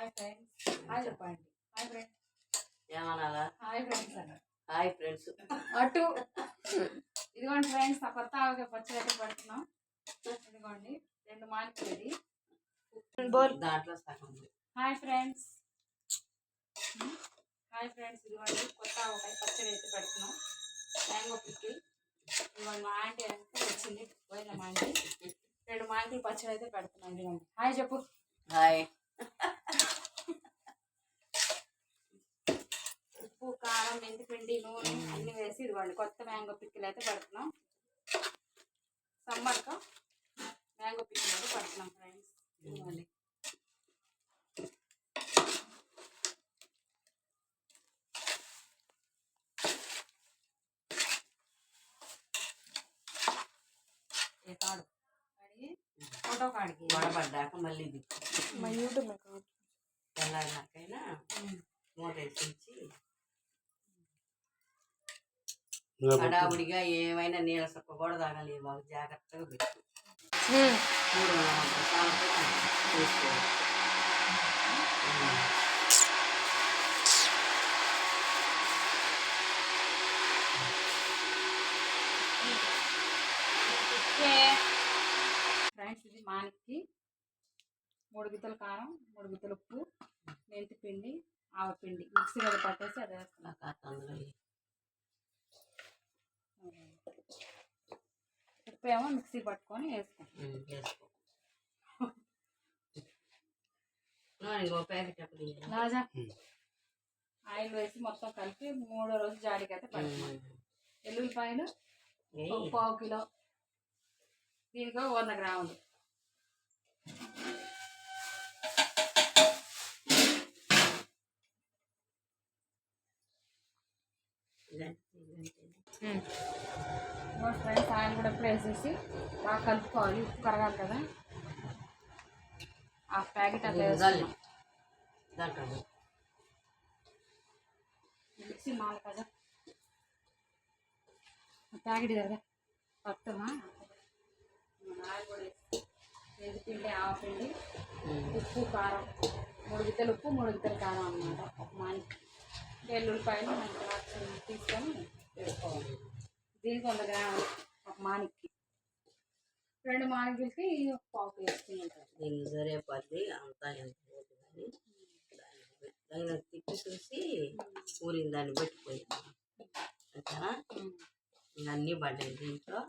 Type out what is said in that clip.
Hi friends. Hi చెప్పండి. Hi friends. ఏమనాలా? Hi friends అన్న. Hi friends. అటు ఇదిగోండి ఫ్రెండ్స్, ఆ కొత్త ఆవకాయ పచ్చడి అయితే పడుతున్నాం. ఇదిగోండి 2 మానిపోయింది దాంట్లో సగం. Hi friends. హాయ్ ఫ్రెండ్స్, ఇదిగోండి కొత్త ఆవకాయ పచ్చడి అయితే పెడుతున్నాం. Mango pickle. ఇదిగోండి మా ఆంటీ అయితే వచ్చింది, పోయిన మా ఆంటీ 2 మానికలు పచ్చడి అయితే పెడుతున్నాం. ఇదిగోండి హాయ్ చెప్పు. హాయ్. ఉప్పు, కారం, మెంతిపిండి, నూనె అన్ని వేసి ఇదిగోండి కొత్త మ్యాంగో పిక్కిల్ అయితే పెడుతున్నాం. సమ్మర్గా మ్యాంగో పిక్కిల్ అయితే పెడుతున్నాం ఫ్రెండ్స్. ఇదిగోండి తాడు కడిగి ఫోటో కాడికి వడబడ్డాక మళ్ళీ ఇది మా యూట్యూబ్ తెల్లారినాకైనా మూత వేసి హడావుడిగా ఏమైనా నీళ్ళ సొక్క కూడా తాగాలి. బాబు జాగ్రత్తగా పెట్టు. ఫ్రెండ్స్, ఇది మానికి 3 గిద్దల కారం, 3 గిద్దల ఉప్పు, మెంతి పిండి, ఆవపిండి మిక్సీ మీద పట్టేసి అది వేస్తున్నా. ఉప్పు ఏమో మిక్సీ పట్టుకొని వేసుకో. రాజా ఆయిల్ వేసి మొత్తం కలిపి 3వ రోజు జాడికి అయితే పడుతున్నాం. ఎల్లుల్లిపాయలు 1/4 కిలో, దీనికి 100 గ్రాములు. ఫ్రెండ్స్, ఆయిల్ కూడా వేసేసి బాగా కలుపుకోవాలి. ఉప్పు కరగాలి కదా. ఆ ప్యాకెట్ అంతా వేసుకోవాలి. మిక్సీ మాల కదా ప్యాకెట్ కదా పట్టుమా. ఆయిల్ కూడా వేసి మెంతిపిండి, ఆవపిండి, ఉప్పు, కారం 3 గిద్దలు ఉప్పు, 3 గిద్దలు కారం అన్నమాట. ఒక మానికి ఎల్లుల్లిపాయలు తీసుకొని వేసుకోవాలి. దీనికి 100 గ్రాములు ఒక మానికి. 2 మానికలకి 1/4 కిలో వేసుకుని సరేపల్లి అంతా ఎంత దాన్ని తిప్పి చూసి ఊరిన దాన్ని పెట్టిపోయింది అంతేనా. అన్నీ పడ్డాయి దీంట్లో.